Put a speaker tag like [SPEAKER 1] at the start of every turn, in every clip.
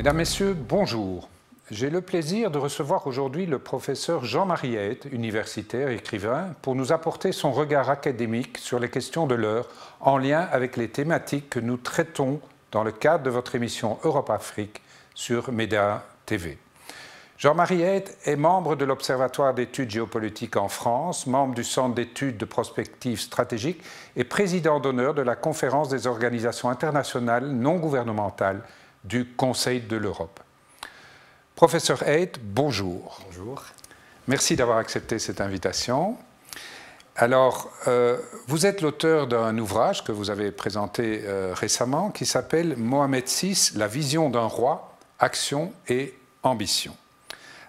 [SPEAKER 1] Mesdames, Messieurs, bonjour. J'ai le plaisir de recevoir aujourd'hui le professeur Jean-Marie Ayt, universitaire, écrivain, pour nous apporter son regard académique sur les questions de l'heure en lien avec les thématiques que nous traitons dans le cadre de votre émission Europe-Afrique sur MEDA TV. Jean-Marie Ayt est membre de l'Observatoire d'études géopolitiques en France, membre du Centre d'études de prospective stratégique et président d'honneur de la Conférence des organisations internationales non gouvernementales du Conseil de l'Europe. Professeur Ayt, bonjour.
[SPEAKER 2] Bonjour.
[SPEAKER 1] Merci d'avoir accepté cette invitation. Alors, vous êtes l'auteur d'un ouvrage que vous avez présenté récemment qui s'appelle Mohamed VI, la vision d'un roi, action et ambition.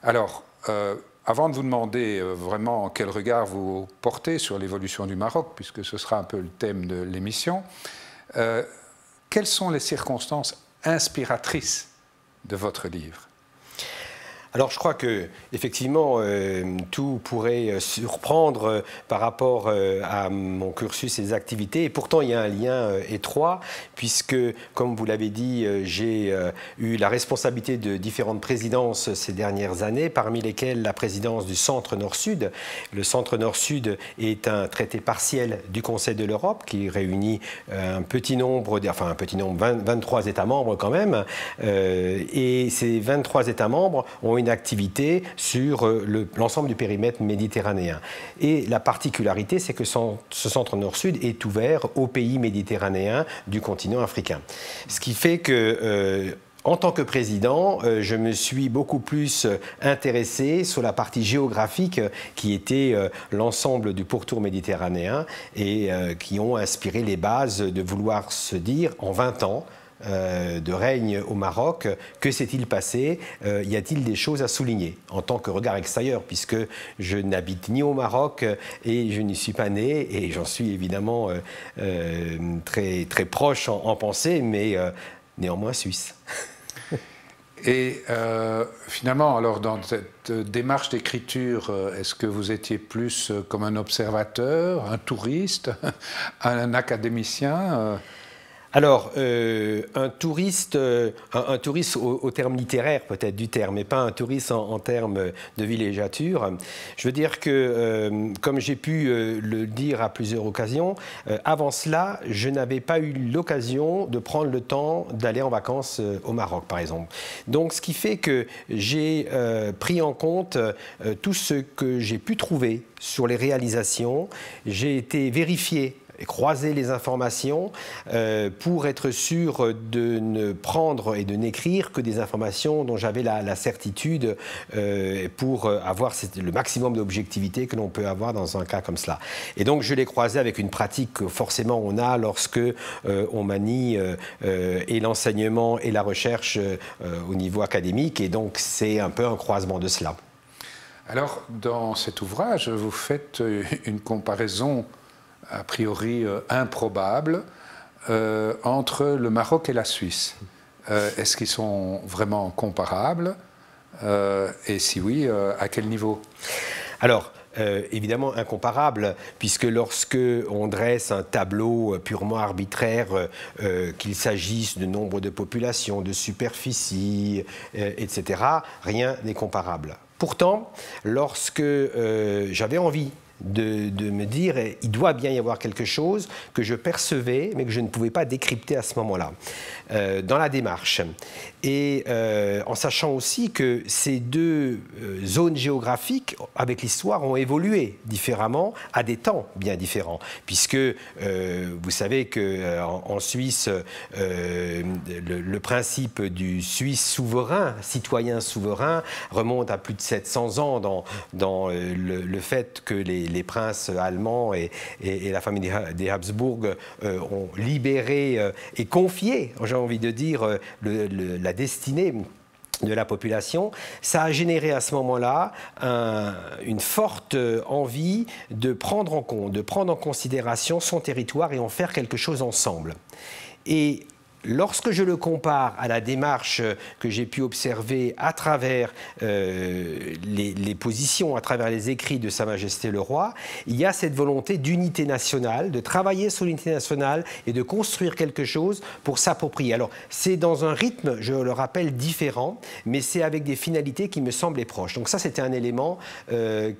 [SPEAKER 1] Alors, avant de vous demander vraiment quel regard vous portez sur l'évolution du Maroc, puisque ce sera un peu le thème de l'émission, quelles sont les circonstances inspiratrices de votre livre?
[SPEAKER 2] Alors je crois que effectivement tout pourrait surprendre par rapport à mon cursus et ses activités, et pourtant il y a un lien étroit puisque, comme vous l'avez dit, j'ai eu la responsabilité de différentes présidences ces dernières années, parmi lesquelles la présidence du Centre Nord-Sud. Le Centre Nord-Sud est un traité partiel du Conseil de l'Europe qui réunit un petit nombre, 23 États membres quand même, et ces 23 États membres ont une activité sur l'ensemble du périmètre méditerranéen. Et la particularité, c'est que ce centre Nord-Sud est ouvert aux pays méditerranéens du continent africain. Ce qui fait que en tant que président, je me suis beaucoup plus intéressé sur la partie géographique qui était l'ensemble du pourtour méditerranéen et qui ont inspiré les bases de vouloir se dire en 20 ans de règne au Maroc, que s'est-il passé? Y a-t-il des choses à souligner en tant que regard extérieur, puisque je n'habite ni au Maroc et je n'y suis pas né, et j'en suis évidemment très, très proche en pensée, mais néanmoins suisse.
[SPEAKER 1] Et finalement, alors dans cette démarche d'écriture, est-ce que vous étiez plus comme un observateur, un touriste, un académicien
[SPEAKER 2] Alors, un touriste au terme littéraire peut-être du terme, mais pas un touriste en termes de villégiature. Je veux dire que, comme j'ai pu le dire à plusieurs occasions, avant cela, je n'avais pas eu l'occasion de prendre le temps d'aller en vacances au Maroc, par exemple. Donc, ce qui fait que j'ai pris en compte tout ce que j'ai pu trouver sur les réalisations. J'ai été vérifié et croiser les informations pour être sûr de ne prendre et de n'écrire que des informations dont j'avais la certitude pour avoir le maximum d'objectivité que l'on peut avoir dans un cas comme cela. Et donc je l'ai croisé avec une pratique que forcément on a lorsque on manie et l'enseignement et la recherche au niveau académique, et donc c'est un peu un croisement de cela.
[SPEAKER 1] Alors dans cet ouvrage, vous faites une comparaison a priori improbable entre le Maroc et la Suisse. Est-ce qu'ils sont vraiment comparables? Et si oui, à quel niveau?
[SPEAKER 2] Alors, évidemment incomparables, puisque lorsque on dresse un tableau purement arbitraire, qu'il s'agisse de nombre de populations, de superficie, etc., rien n'est comparable. Pourtant, lorsque j'avais envie de me dire, il doit bien y avoir quelque chose que je percevais, mais que je ne pouvais pas décrypter à ce moment-là, dans la démarche. Et en sachant aussi que ces deux zones géographiques, avec l'histoire, ont évolué différemment à des temps bien différents. Puisque vous savez qu'en Suisse, le principe du Suisse souverain, citoyen souverain, remonte à plus de 700 ans dans le fait que les princes allemands et la famille des Habsbourg ont libéré et confié, j'ai envie de dire, la destinée de la population. Ça a généré à ce moment-là une forte envie de prendre en compte, de prendre en considération son territoire et en faire quelque chose ensemble. Et lorsque je le compare à la démarche que j'ai pu observer à travers les positions, à travers les écrits de Sa Majesté le Roi, il y a cette volonté d'unité nationale, de travailler sur l'unité nationale et de construire quelque chose pour s'approprier. Alors, c'est dans un rythme, je le rappelle, différent, mais c'est avec des finalités qui me semblaient proches. Donc ça, c'était un élément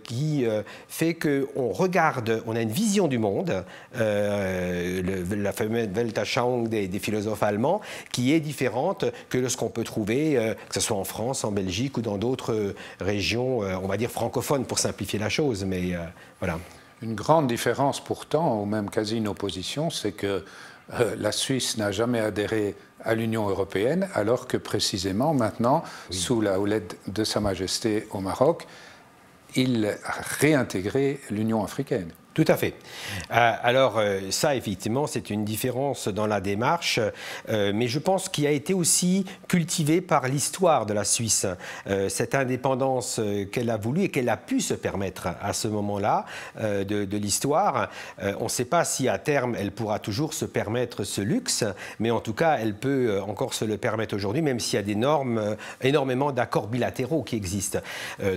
[SPEAKER 2] qui fait qu'on regarde, on a une vision du monde, la fameuse Weltanschauung des philosophes allemands, qui est différente que ce qu'on peut trouver, que ce soit en France, en Belgique ou dans d'autres régions, on va dire francophones pour simplifier la chose, mais voilà.
[SPEAKER 1] Une grande différence pourtant, ou même quasi une opposition, c'est que la Suisse n'a jamais adhéré à l'Union européenne, alors que précisément maintenant, sous la houlette de Sa Majesté au Maroc, il a réintégré l'Union africaine.
[SPEAKER 2] Tout à fait. Alors ça, effectivement, c'est une différence dans la démarche, mais je pense qu'il a été aussi cultivé par l'histoire de la Suisse. Cette indépendance qu'elle a voulu et qu'elle a pu se permettre à ce moment-là de l'histoire. On ne sait pas si à terme, elle pourra toujours se permettre ce luxe, mais en tout cas, elle peut encore se le permettre aujourd'hui, même s'il y a énormément d'accords bilatéraux qui existent.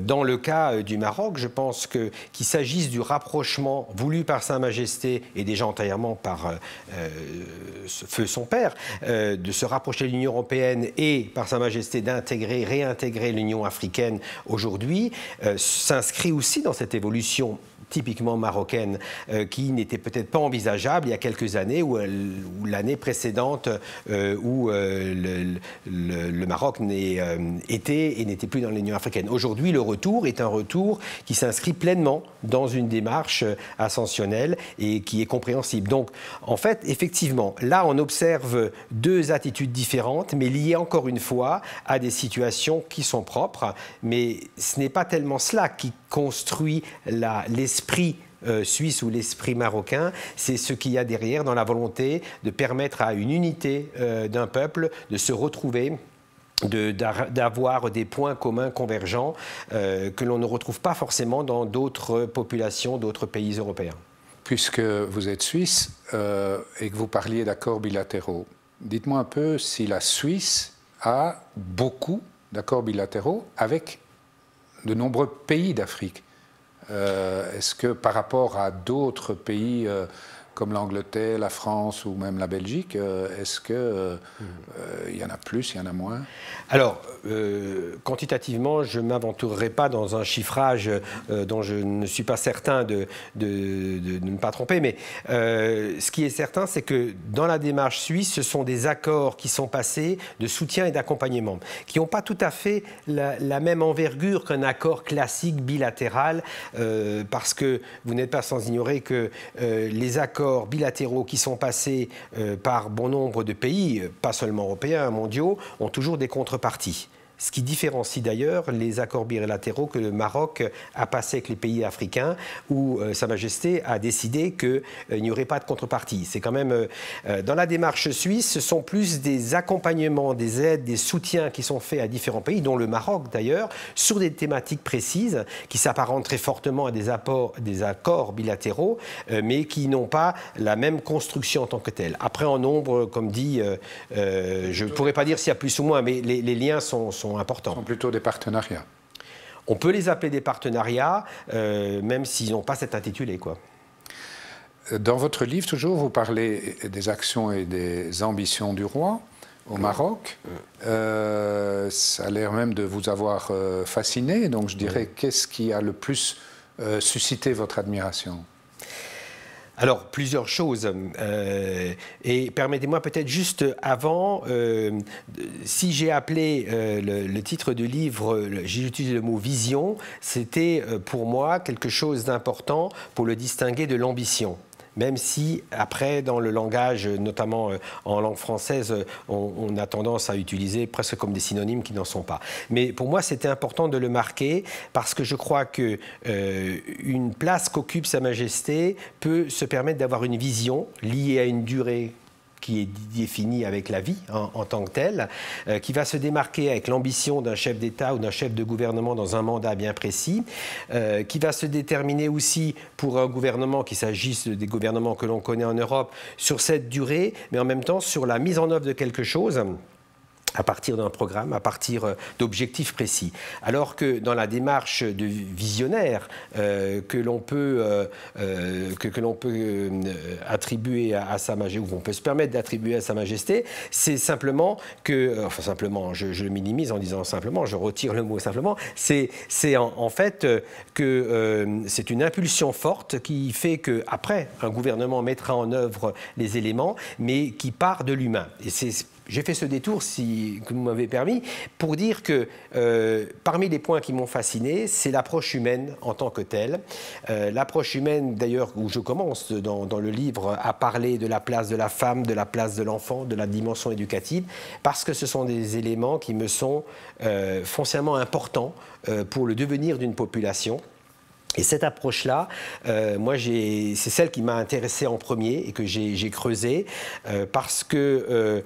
[SPEAKER 2] Dans le cas du Maroc, je pense qu'il s'agisse du rapprochement voulu par Sa Majesté et déjà antérieurement par feu son père, de se rapprocher de l'Union européenne et par Sa Majesté réintégrer l'Union africaine aujourd'hui, s'inscrit aussi dans cette évolution typiquement marocaine, qui n'était peut-être pas envisageable il y a quelques années ou l'année précédente où le Maroc était et n'était plus dans l'Union africaine. Aujourd'hui, le retour est un retour qui s'inscrit pleinement dans une démarche ascensionnelle et qui est compréhensible. Donc, en fait, effectivement, là, on observe deux attitudes différentes, mais liées encore une fois à des situations qui sont propres. Mais ce n'est pas tellement cela qui construit l'esprit suisse ou l'esprit marocain, c'est ce qu'il y a derrière dans la volonté de permettre à une unité d'un peuple de se retrouver, d'avoir des points communs convergents que l'on ne retrouve pas forcément dans d'autres populations, d'autres pays européens.
[SPEAKER 1] Puisque vous êtes suisse et que vous parliez d'accords bilatéraux, dites-moi un peu si la Suisse a beaucoup d'accords bilatéraux avec de nombreux pays d'Afrique. Est-ce que par rapport à d'autres pays comme l'Angleterre, la France ou même la Belgique, est-ce qu'il y en a plus, il y en a moins?
[SPEAKER 2] Alors, quantitativement, je ne m'aventurerai pas dans un chiffrage dont je ne suis pas certain de ne pas tromper, mais ce qui est certain, c'est que dans la démarche suisse, ce sont des accords qui sont passés de soutien et d'accompagnement, qui n'ont pas tout à fait la même envergure qu'un accord classique bilatéral, parce que vous n'êtes pas sans ignorer que les accords bilatéraux qui sont passés par bon nombre de pays, pas seulement européens, mondiaux, ont toujours des contreparties. Ce qui différencie d'ailleurs les accords bilatéraux que le Maroc a passés avec les pays africains, où Sa Majesté a décidé qu'il n'y aurait pas de contrepartie. C'est quand même, dans la démarche suisse, ce sont plus des accompagnements, des aides, des soutiens qui sont faits à différents pays, dont le Maroc d'ailleurs, sur des thématiques précises, qui s'apparentent très fortement à des accords bilatéraux, mais qui n'ont pas la même construction en tant que telle. Après, en nombre, comme dit, je ne pourrais pas dire s'il y a plus ou moins, mais les liens sont importants.
[SPEAKER 1] Ce sont plutôt des partenariats.
[SPEAKER 2] On peut les appeler des partenariats, même s'ils n'ont pas cet intitulé, quoi.
[SPEAKER 1] Dans votre livre, toujours, vous parlez des actions et des ambitions du roi au Maroc. Ça a l'air même de vous avoir fasciné. Donc, je dirais, qu'est-ce qui a le plus suscité votre admiration ?
[SPEAKER 2] Alors, plusieurs choses. Et permettez-moi peut-être juste avant, si j'ai appelé le titre du livre, j'ai utilisé le mot « vision », c'était pour moi quelque chose d'important pour le distinguer de l'ambition. Même si, après, dans le langage, notamment en langue française, on a tendance à utiliser presque comme des synonymes qui n'en sont pas. Mais pour moi, c'était important de le marquer parce que je crois qu'une place qu'occupe Sa Majesté peut se permettre d'avoir une vision liée à une durée qui est défini avec la vie en tant que telle, qui va se démarquer avec l'ambition d'un chef d'État ou d'un chef de gouvernement dans un mandat bien précis, qui va se déterminer aussi pour un gouvernement, qu'il s'agisse des gouvernements que l'on connaît en Europe, sur cette durée, mais en même temps sur la mise en œuvre de quelque chose à partir d'un programme, à partir d'objectifs précis. Alors que dans la démarche de visionnaire que l'on peut attribuer à Sa Majesté, ou qu'on peut se permettre d'attribuer à Sa Majesté, c'est simplement que, enfin simplement, je le minimise en disant simplement, je retire le mot simplement, c'est en fait que c'est une impulsion forte qui fait qu'après, un gouvernement mettra en œuvre les éléments, mais qui part de l'humain. Et j'ai fait ce détour, que vous m'avez permis, pour dire que parmi les points qui m'ont fasciné, c'est l'approche humaine en tant que telle. L'approche humaine, d'ailleurs, où je commence dans le livre à parler de la place de la femme, de la place de l'enfant, de la dimension éducative, parce que ce sont des éléments qui me sont foncièrement importants pour le devenir d'une population. Et cette approche-là, moi, c'est celle qui m'a intéressé en premier et que j'ai creusé parce que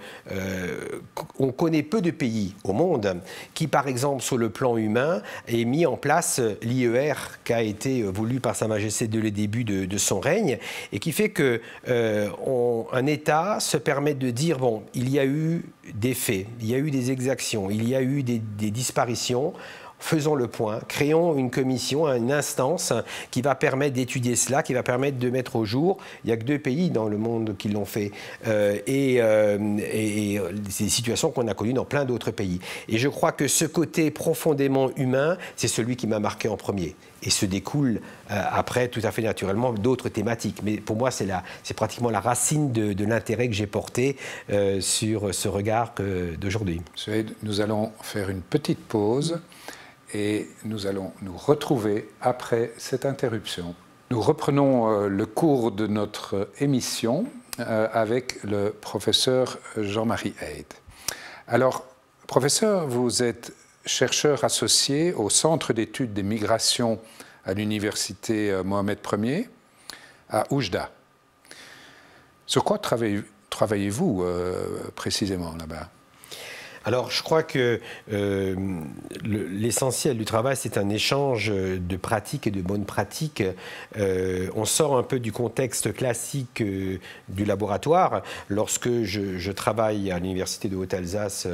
[SPEAKER 2] on connaît peu de pays au monde qui, par exemple, sur le plan humain, aient mis en place l'IER qui a été voulu par Sa Majesté dès le début de son règne et qui fait que un État se permet de dire, bon, il y a eu des faits, il y a eu des exactions, il y a eu des disparitions. Faisons le point, créons une commission, une instance qui va permettre d'étudier cela, qui va permettre de mettre au jour. Il n'y a que 2 pays dans le monde qui l'ont fait. Et c'est des situations qu'on a connues dans plein d'autres pays. Et je crois que ce côté profondément humain, c'est celui qui m'a marqué en premier. Et se découle après, tout à fait naturellement, d'autres thématiques. Mais pour moi, c'est pratiquement la racine de l'intérêt que j'ai porté sur ce regard d'aujourd'hui.
[SPEAKER 1] Nous allons faire une petite pause. Et nous allons nous retrouver après cette interruption. Nous reprenons le cours de notre émission avec le professeur Jean-Marie Eid. Alors, professeur, vous êtes chercheur associé au Centre d'études des migrations à l'université Mohamed Ier à Oujda. Sur quoi travaillez-vous précisément là-bas ?
[SPEAKER 2] Alors, je crois que l'essentiel du travail, c'est un échange de pratiques et de bonnes pratiques. On sort un peu du contexte classique du laboratoire. Lorsque je travaille à l'Université de Haute-Alsace,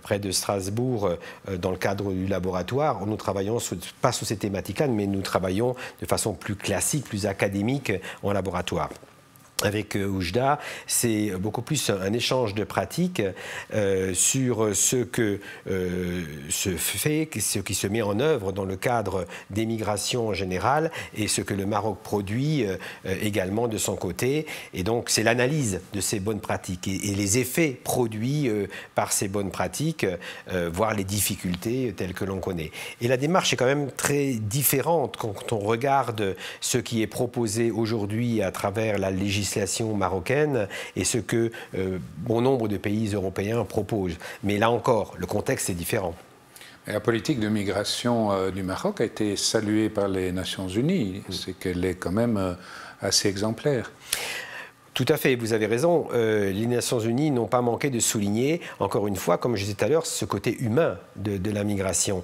[SPEAKER 2] près de Strasbourg, dans le cadre du laboratoire, nous travaillons pas sur ces thématiques-là, mais nous travaillons de façon plus classique, plus académique en laboratoire. Avec Oujda, c'est beaucoup plus un échange de pratiques sur ce que se fait, ce qui se met en œuvre dans le cadre des migrations en général et ce que le Maroc produit également de son côté. Et donc, c'est l'analyse de ces bonnes pratiques et les effets produits par ces bonnes pratiques, voire les difficultés telles que l'on connaît. Et la démarche est quand même très différente quand on regarde ce qui est proposé aujourd'hui à travers la législation marocaine et ce que bon nombre de pays européens proposent. Mais là encore, le contexte est différent.
[SPEAKER 1] Et la politique de migration du Maroc a été saluée par les Nations Unies. C'est qu'elle est quand même assez exemplaire.
[SPEAKER 2] Tout à fait, vous avez raison. Les Nations Unies n'ont pas manqué de souligner, encore une fois, comme je disais tout à l'heure, ce côté humain de la migration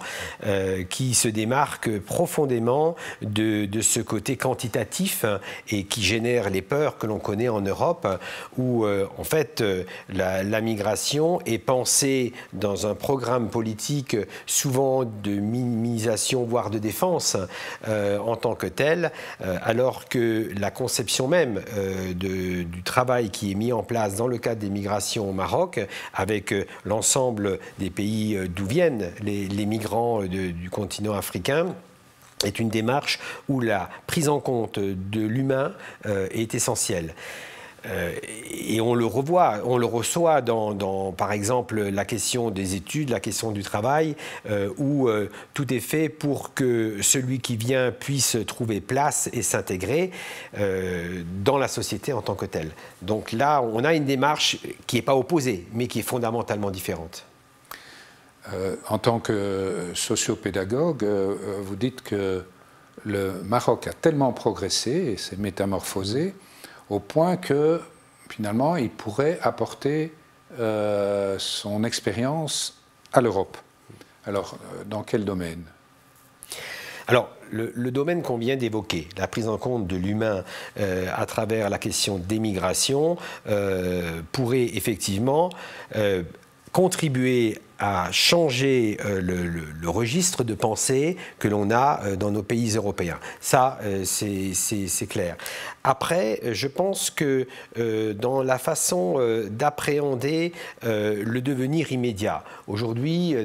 [SPEAKER 2] qui se démarque profondément de ce côté quantitatif et qui génère les peurs que l'on connaît en Europe, où en fait la migration est pensée dans un programme politique souvent de minimisation, voire de défense en tant que tel, alors que la conception même du travail qui est mis en place dans le cadre des migrations au Maroc, avec l'ensemble des pays d'où viennent les migrants du continent africain, est une démarche où la prise en compte de l'humain est essentielle. Et on le reçoit dans, par exemple, la question des études, la question du travail, où tout est fait pour que celui qui vient puisse trouver place et s'intégrer dans la société en tant que telle. Donc là, on a une démarche qui n'est pas opposée, mais qui est fondamentalement différente.
[SPEAKER 1] En tant que sociopédagogue, vous dites que le Maroc a tellement progressé et s'est métamorphosé au point que finalement, il pourrait apporter son expérience à l'Europe. Alors, dans quel domaine?
[SPEAKER 2] Alors, le domaine qu'on vient d'évoquer, la prise en compte de l'humain à travers la question d'émigration, pourrait effectivement contribuer à changer le registre de pensée que l'on a dans nos pays européens. Ça, c'est clair. Après, je pense que dans la façon d'appréhender le devenir immédiat, aujourd'hui,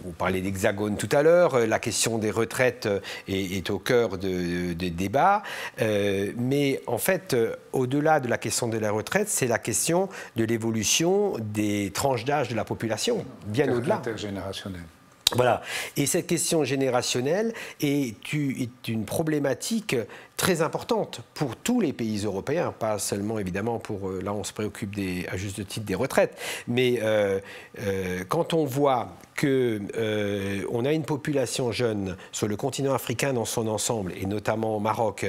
[SPEAKER 2] vous parlez d'Hexagone tout à l'heure, la question des retraites est au cœur des débats, mais en fait, au-delà de la question de la retraite, c'est la question de l'évolution des tranches d'âge de la population, bien au-delà.
[SPEAKER 1] Intergénérationnel.
[SPEAKER 2] Voilà. Et cette question générationnelle est une problématique très importante pour tous les pays européens, pas seulement évidemment pour, là on se préoccupe à juste titre des retraites, mais quand on voit qu'on a une population jeune sur le continent africain dans son ensemble, et notamment au Maroc,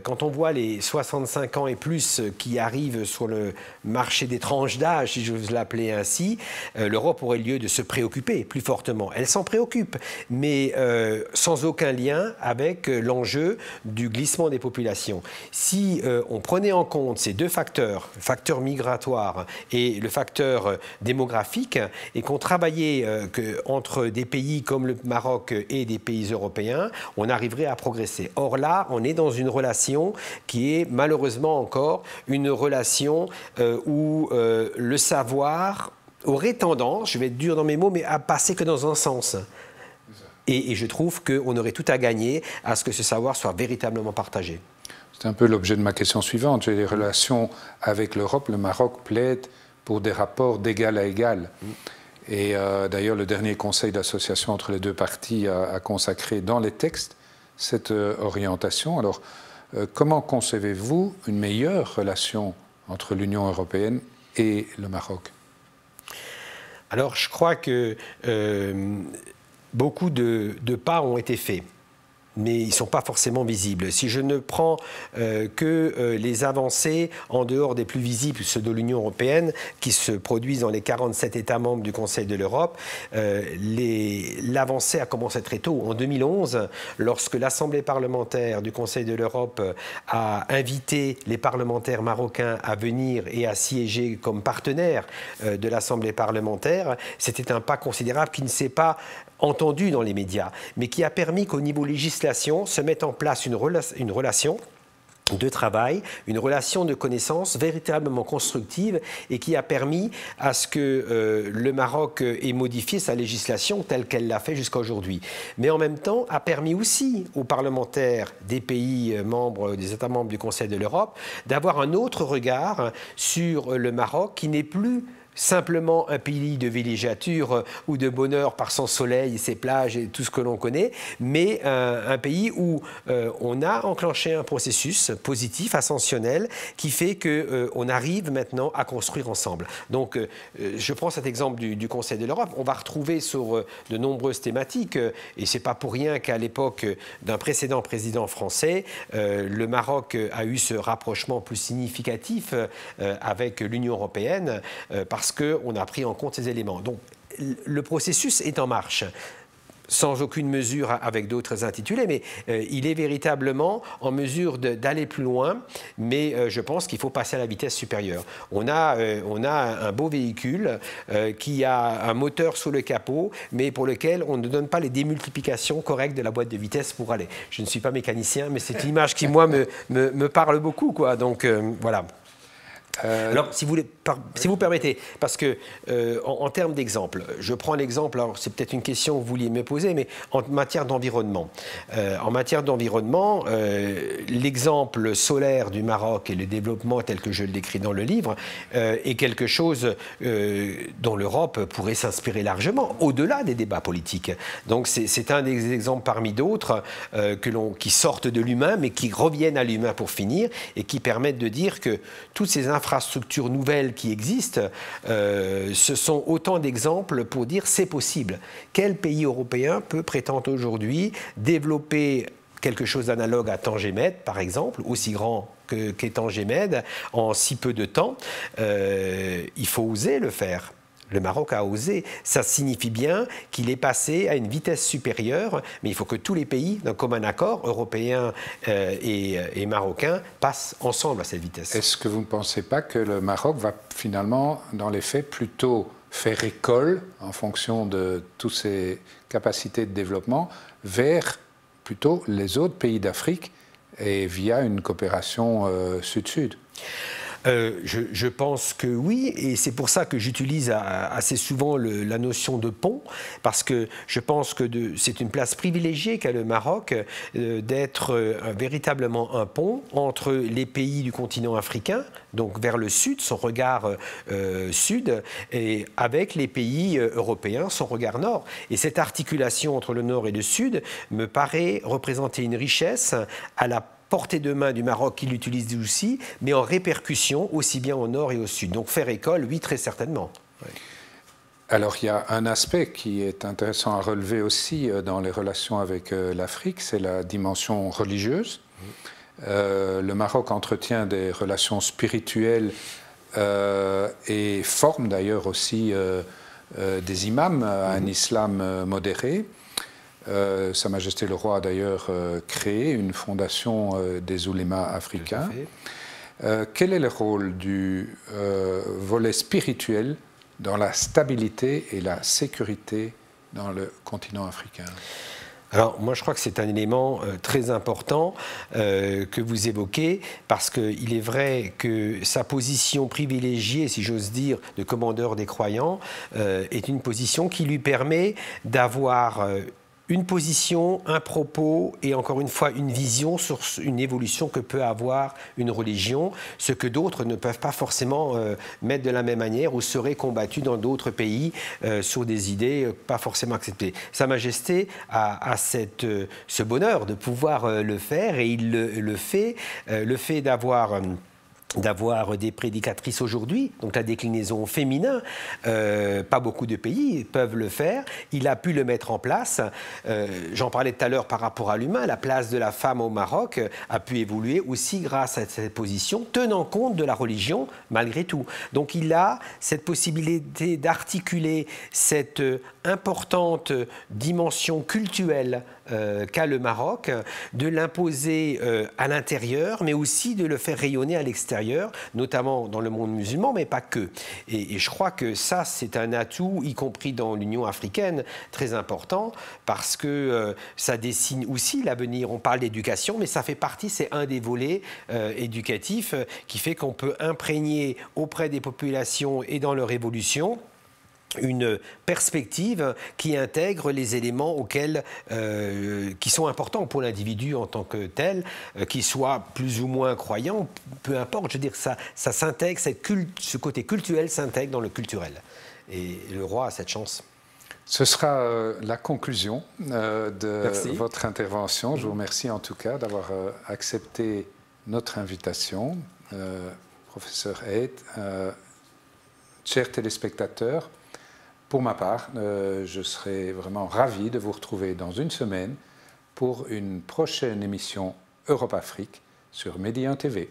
[SPEAKER 2] quand on voit les 65 ans et plus qui arrivent sur le marché des tranches d'âge, si j'ose l'appeler ainsi, l'Europe aurait lieu de se préoccuper plus fortement. Elle s'en préoccupe, mais sans aucun lien avec l'enjeu du glissement des populations. Si on prenait en compte ces deux facteurs, le facteur migratoire et le facteur démographique, et qu'on travaillait entre des pays comme le Maroc et des pays européens, on arriverait à progresser. Or là, on est dans une relation qui est malheureusement encore une relation où le savoir aurait tendance, je vais être dur dans mes mots, mais à passer que dans un sens. Et je trouve qu'on aurait tout à gagner à ce que ce savoir soit véritablement partagé.
[SPEAKER 1] C'est un peu l'objet de ma question suivante. Les relations avec l'Europe, le Maroc plaide pour des rapports d'égal à égal. Et d'ailleurs, le dernier conseil d'association entre les deux parties a consacré dans les textes cette orientation. Alors, comment concevez-vous une meilleure relation entre l'Union européenne et le Maroc?
[SPEAKER 2] Alors, je crois que beaucoup de pas ont été faits, mais ils ne sont pas forcément visibles. Si je ne prends que les avancées en dehors des plus visibles, ceux de l'Union européenne, qui se produisent dans les 47 États membres du Conseil de l'Europe, l'avancée a commencé très tôt. En 2011, lorsque l'Assemblée parlementaire du Conseil de l'Europe a invité les parlementaires marocains à venir et à siéger comme partenaires de l'Assemblée parlementaire, c'était un pas considérable qui ne s'est pas entendu dans les médias, mais qui a permis qu'au niveau législation se mette en place une relation de travail, une relation de connaissance véritablement constructive et qui a permis à ce que le Maroc ait modifié sa législation telle qu'elle l'a fait jusqu'à aujourd'hui. Mais en même temps, a permis aussi aux parlementaires des pays membres, des États membres du Conseil de l'Europe, d'avoir un autre regard sur le Maroc qui n'est plus simplement un pays de villégiature ou de bonheur par son soleil, ses plages et tout ce que l'on connaît, mais un pays où on a enclenché un processus positif, ascensionnel, qui fait qu'on arrive maintenant à construire ensemble. Donc, je prends cet exemple du Conseil de l'Europe. On va retrouver sur de nombreuses thématiques, et ce n'est pas pour rien qu'à l'époque d'un précédent président français, le Maroc a eu ce rapprochement plus significatif avec l'Union européenne, parce qu'on a pris en compte ces éléments. Donc, le processus est en marche, sans aucune mesure avec d'autres intitulés, mais il est véritablement en mesure d'aller plus loin, mais je pense qu'il faut passer à la vitesse supérieure. On a un beau véhicule qui a un moteur sous le capot, mais pour lequel on ne donne pas les démultiplications correctes de la boîte de vitesse pour aller. Je ne suis pas mécanicien, mais c'est une image qui, moi, me parle beaucoup, quoi. Donc, voilà. Alors, si vous permettez, parce que en termes d'exemple, je prends l'exemple, alors c'est peut-être une question que vous vouliez me poser, mais en matière d'environnement. En matière d'environnement, l'exemple solaire du Maroc et le développement tel que je le décris dans le livre est quelque chose dont l'Europe pourrait s'inspirer largement, au-delà des débats politiques. Donc c'est un des exemples parmi d'autres qui sortent de l'humain, mais qui reviennent à l'humain pour finir, et qui permettent de dire que toutes ces infrastructures nouvelles qui existent, ce sont autant d'exemples pour dire c'est possible. Quel pays européen peut prétendre aujourd'hui développer quelque chose d'analogue à Tangemed, par exemple, aussi grand qu'est Tangemed, en si peu de temps, il faut oser le faire. Le Maroc a osé. Ça signifie bien qu'il est passé à une vitesse supérieure, mais il faut que tous les pays, d'un commun accord, européens et marocains, passent ensemble à cette vitesse.
[SPEAKER 1] Est-ce que vous ne pensez pas que le Maroc va finalement, dans les faits, plutôt faire école, en fonction de toutes ses capacités de développement, vers plutôt les autres pays d'Afrique et via une coopération sud-sud?
[SPEAKER 2] Je pense que oui, et c'est pour ça que j'utilise assez souvent la notion de pont, parce que je pense que c'est une place privilégiée qu'a le Maroc d'être véritablement un pont entre les pays du continent africain, donc vers le sud, son regard sud, et avec les pays européens, son regard nord. Et cette articulation entre le nord et le sud me paraît représenter une richesse à la portée de main du Maroc qui l'utilise aussi, mais en répercussion aussi bien au nord et au sud. Donc faire école, oui, très certainement. Oui.
[SPEAKER 1] Alors il y a un aspect qui est intéressant à relever aussi dans les relations avec l'Afrique, c'est la dimension religieuse. Le Maroc entretient des relations spirituelles et forme d'ailleurs aussi des imams à un islam modéré. Sa Majesté le Roi a d'ailleurs créé une fondation des oulémas africains. Quel est le rôle du volet spirituel dans la stabilité et la sécurité dans le continent africain?
[SPEAKER 2] Alors, moi, je crois que c'est un élément très important que vous évoquez, parce qu'il est vrai que sa position privilégiée, si j'ose dire, de commandeur des croyants, est une position qui lui permet d'avoir une position, un propos et encore une fois une vision sur une évolution que peut avoir une religion, ce que d'autres ne peuvent pas forcément mettre de la même manière ou seraient combattus dans d'autres pays sur des idées pas forcément acceptées. Sa Majesté a ce bonheur de pouvoir le faire, et il le fait. Le fait d'avoir des prédicatrices aujourd'hui, donc la déclinaison féminin, pas beaucoup de pays peuvent le faire. Il a pu le mettre en place. J'en parlais tout à l'heure par rapport à l'humain. La place de la femme au Maroc a pu évoluer aussi grâce à cette position, tenant compte de la religion malgré tout. Donc il a cette possibilité d'articuler cette importante dimension cultuelle qu'a le Maroc, de l'imposer à l'intérieur, mais aussi de le faire rayonner à l'extérieur, notamment dans le monde musulman, mais pas que. Et je crois que ça, c'est un atout, y compris dans l'Union africaine, très important, parce que ça dessine aussi l'avenir. On parle d'éducation, mais ça fait partie, c'est un des volets éducatifs qui fait qu'on peut imprégner auprès des populations et dans leur évolution une perspective qui intègre les éléments qui sont importants pour l'individu en tant que tel, qu'il soit plus ou moins croyant, peu importe. Je veux dire, ça s'intègre, ce côté cultuel s'intègre dans le culturel. Et le roi a cette chance.
[SPEAKER 1] Ce sera la conclusion de votre intervention. Je vous remercie en tout cas d'avoir accepté notre invitation. Professeur Eid, chers téléspectateurs, pour ma part, je serai vraiment ravi de vous retrouver dans une semaine pour une prochaine émission Europe-Afrique sur Medi 1 TV.